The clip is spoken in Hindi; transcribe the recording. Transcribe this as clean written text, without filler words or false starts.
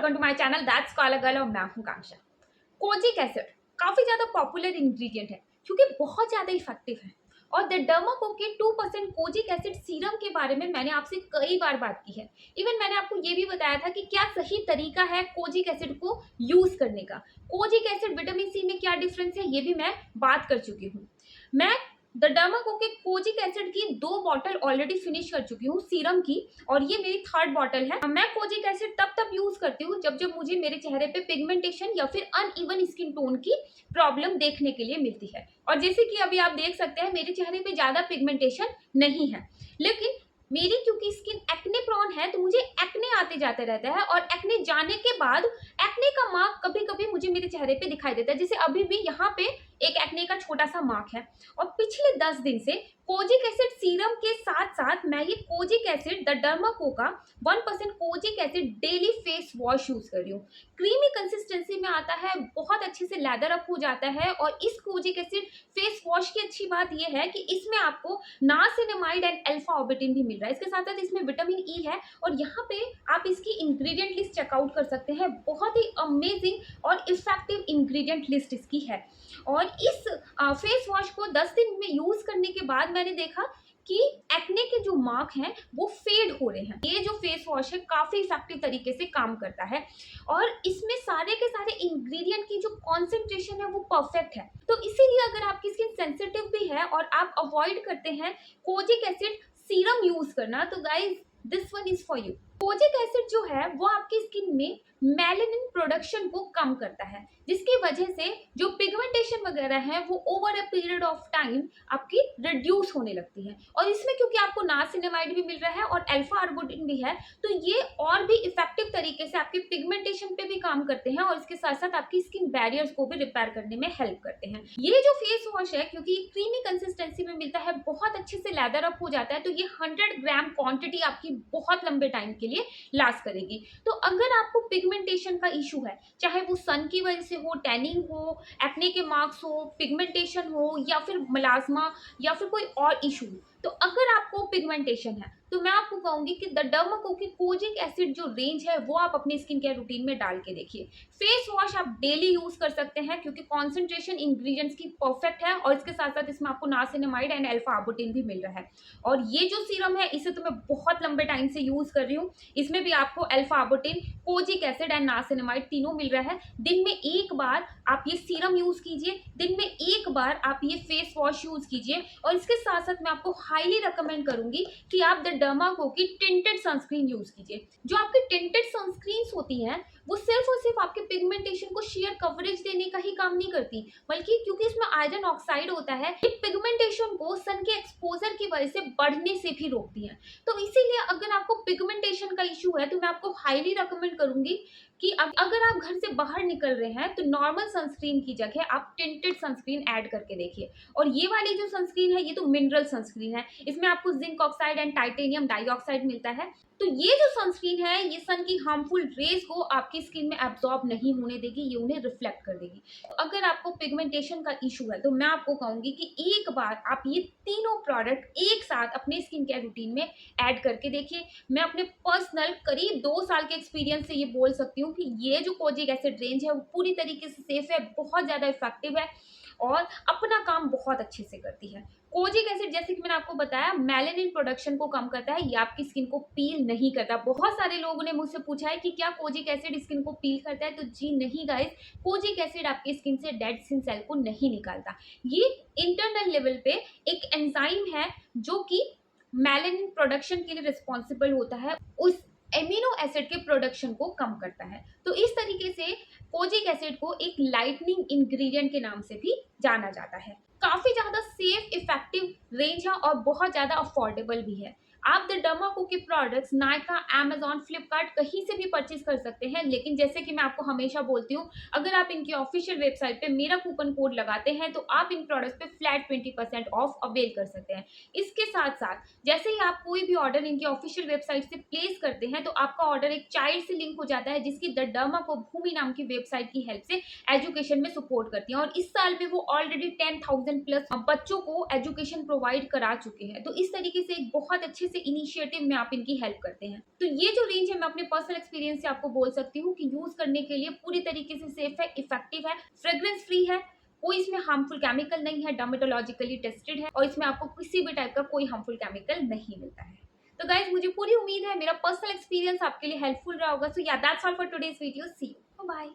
Welcome to my channel that's call a girl और मैं हूं कांक्षा। कोजिक एसिड काफी ज्यादा पॉपुलर इंग्रेडिएंट है क्योंकि बहुत ज्यादा इफेक्टिव है। और द डर्माको के 2% कोजिक एसिड सीरम के बारे में मैंने आपसे कई बार बात की है। इवन मैंने आपको ये भी बताया था कि क्या सही तरीका है कोजिक एसिड को यूज करने का। कोजिक एसिड विटामिन सी में क्या डिफरेंस है ये भी मैं बात कर चुकी हूँ। मैं द डर्माको के कोजिक एसिड की 2 बॉटल ऑलरेडी फिनिश कर चुकी हूँ सीरम की, और ये मेरी 3rd बॉटल है। मैं कोजिक एसिड तब यूज करती हूँ जब जब मुझे मेरे चेहरे पे पिगमेंटेशन या फिर अनइवन स्किन टोन की प्रॉब्लम देखने के लिए मिलती है। और जैसे कि अभी आप देख सकते हैं मेरे चेहरे पे ज्यादा पिगमेंटेशन नहीं है, लेकिन मेरी क्योंकि स्किन एक्ने प्रोन है तो मुझे एक्ने आते जाते रहता है, और एक्ने जाने के बाद एक्ने का मार्क कभी कभी मुझे मेरे चेहरे पे दिखाई देता है। जैसे अभी भी यहाँ पे एक एक्ने का छोटा सा मार्क है। और पिछले 10 दिन से कोजिक एसिड सीरम के साथ साथ मैं ये कोजिक एसिड द डर्माको का 1% kojic acid daily face wash use कर रही हूँ। क्रीमी कंसिस्टेंसी में आता है, बहुत अच्छे से लेदर अप हो जाता है। और इस कोजिक एसिड फेस वॉश की अच्छी बात यह है कि इसमें आपको नासिनेमाइड एंड अल्फा ऑर्बिटिन भी मिल रहा है। इसके साथ साथ इसमें विटामिन ई है, और यहाँ पे आप इसकी इंग्रेडिएंट लिस्ट चेकआउट कर सकते हैं। बहुत ही अमेजिंग और इफेक्टिव इंग्रेडिएंट लिस्ट इसकी है। और इस फेस वॉश को 10 दिन में यूज करने के बाद मैंने देखा कि एक्ने के जो मार्क हैं वो फेड हो रहे हैं। ये जो फेस वॉश है काफी इफेक्टिव तरीके से काम करता है, और इसमें सारे के सारे इंग्रेडिएंट की जो कॉन्सेंट्रेशन है वो परफेक्ट है। तो इसीलिए अगर आपकी स्किन सेंसिटिव भी है और आप अवॉइड करते हैं कोजिक एसिड सीरम यूज करना, तो guys this one is for you. Kojic acid जो है वो आपकी स्किन में मेलानिन प्रोडक्शन को कम करता है, जिसकी वजह से जो पिगमेंटेशन वगैरह है वो over a period of time आपकी रिड्यूस होने लगती है। और इसमें क्योंकि आपको नासिनेमाइड भी मिल रहा है और अल्फा आर्बुटिन भी है, तो ये और भी इफेक्टिव तरीके से आपके पिगमेंटेशन पे भी काम करते हैं, और इसके साथ साथ आपकी स्किन बैरियर्स को भी रिपेयर करने में हेल्प करते हैं। ये जो फेस वॉश है क्योंकि क्रीमी कंसिस्टेंसी में मिलता है, बहुत अच्छे से लेदर अप हो जाता है, तो ये 100 ग्राम क्वांटिटी आपकी बहुत लंबे टाइम के लिए लास्ट करेगी। तो अगर आपको पिगमेंटेशन का इशू है, चाहे वो सन की वजह से हो, टैनिंग हो, एक्ने के मार्क्स हो, पिगमेंटेशन हो, या फिर मलाज्मा, या फिर कोई और इशू हो, तो अगर आपको पिगमेंटेशन है तो मैं आपको कहूंगी कि द डर्माको की कोजिक एसिड जो रेंज है वो आप अपनी स्किन केयर रूटीन में डाल के देखिए। फेस वॉश आप डेली यूज कर सकते हैं क्योंकि कॉन्सेंट्रेशन इंग्रेडिएंट्स की परफेक्ट है, और इसके साथ साथ इसमें आपको नासिनेमाइड एंड अल्फा आर्बुटिन भी मिल रहा है। और ये जो सीरम है इसे तो मैं बहुत लंबे टाइम से यूज कर रही हूँ। इसमें भी आपको alpha arbutin, kojic acid and niacinamide तीनों मिल रहा है। दिन में एक बार आप ये सीरम यूज कीजिए, दिन में एक बार आप ये फेस वॉश यूज कीजिए। और इसके साथ साथ मैं आपको हाईली रिकमेंड करूंगी कि आप द डर्माको की टिंटेड सनस्क्रीन यूज कीजिए। जो आपकी टिंटेड सनस्क्रीन होती हैं वो सिर्फ और सिर्फ आपके पिगमेंटेशन को शेयर कवरेज देने का ही काम नहीं करती, बल्कि क्योंकि इसमें आयरन ऑक्साइड होता है, ये पिगमेंटेशन को सन के एक्सपोजर की वजह से बढ़ने से भी रोकती है। तो इसीलिए अगर आपको पिगमेंटेशन का इशू है तो मैं आपको हाईली रिकमेंड करूंगी कि अगर आप घर से बाहर निकल रहे हैं तो नॉर्मल सनस्क्रीन की जगह आप टिंटेड सनस्क्रीन ऐड करके देखिए। और ये वाली जो सनस्क्रीन है ये तो मिनरल सनस्क्रीन है, इसमें आपको zinc oxide and titanium dioxide मिलता है। तो ये जो सनस्क्रीन है ये सन की हार्मफुल रेज को आपकी स्किन में एब्जॉर्ब नहीं होने देगी, ये उन्हें रिफ्लेक्ट कर देगी। तो अगर आपको पिगमेंटेशन का इशू है तो मैं आपको कहूंगी कि एक बार आप ये तीनों प्रोडक्ट एक साथ अपने स्किन केयर रूटीन में ऐड करके देखिए। मैं अपने पर्सनल करीब 2 साल के एक्सपीरियंस से ये बोल सकती हूँ कि ये जो कोजिक एसिड रेंज है वो पूरी तरीके से सेफ है, बहुत ज़्यादा इफेक्टिव है, और अपना काम बहुत अच्छे से करती है। कोजिक एसिड जैसे कि मैंने आपको बताया मेलानिन प्रोडक्शन को कम करता है, ये आपकी स्किन को पील नहीं करता। बहुत सारे लोगों ने मुझसे पूछा है कि क्या कोजिक एसिड स्किन को पील करता है, तो जी नहीं गाइस, कोजिक एसिड आपकी स्किन से डेड स्किन सेल को नहीं निकालता। ये इंटरनल लेवल पे एक एंजाइम है जो कि मेलानिन प्रोडक्शन के लिए रिस्पॉन्सिबल होता है, उस एमिनो एसिड के प्रोडक्शन को कम करता है। तो इस तरीके से कोजिक एसिड को एक लाइटनिंग इंग्रेडिएंट के नाम से भी जाना जाता है। काफी ज्यादा सेफ इफेक्टिव रेंज है और बहुत ज्यादा अफोर्डेबल भी है। आप द डर्माको के प्रोडक्ट्स नायका, अमेजॉन, फ्लिपकार्ट कहीं से भी परचेज कर सकते हैं, लेकिन जैसे कि मैं आपको हमेशा बोलती हूँ, अगर आप इनकी ऑफिशियल वेबसाइट पे मेरा कूपन कोड लगाते हैं तो आप इन प्रोडक्ट्स पे फ्लैट 20% ऑफ अवेल कर सकते हैं। इसके साथ साथ जैसे ही आप कोई भी ऑर्डर इनकी ऑफिशियल वेबसाइट से प्लेस करते हैं तो आपका ऑर्डर एक चाइल्ड से लिंक हो जाता है, जिसकी द डर्माको भूमि नाम की वेबसाइट की हेल्प से एजुकेशन में सपोर्ट करती है। और इस साल में वो ऑलरेडी 10,000 प्लस बच्चों को एजुकेशन प्रोवाइड करा चुके हैं। तो इस तरीके से एक बहुत अच्छे से इनिशिएटिव में आप इनकी हेल्प करते हैं। तो ये जो रेंज है मैं अपने पर्सनल एक्सपीरियंस से आपको बोल सकती हूँ कि यूज करने के लिए पूरी तरीके से सेफ है, इफेक्टिव है, फ्रेग्रेंस फ्री है, कोई इसमें हार्मफुल केमिकल नहीं है, डर्मेटोलॉजिकली टेस्टेड है और इसमें आपको किसी भी टाइप का कोई हार्मफुल केमिकल नहीं मिलता है। तो गाइज मुझे पूरी उम्मीद है मेरा पर्सनल एक्सपीरियंस आपके लिए हेल्पफुल रहा होगा। सो या that's all for today's video. See you, bye.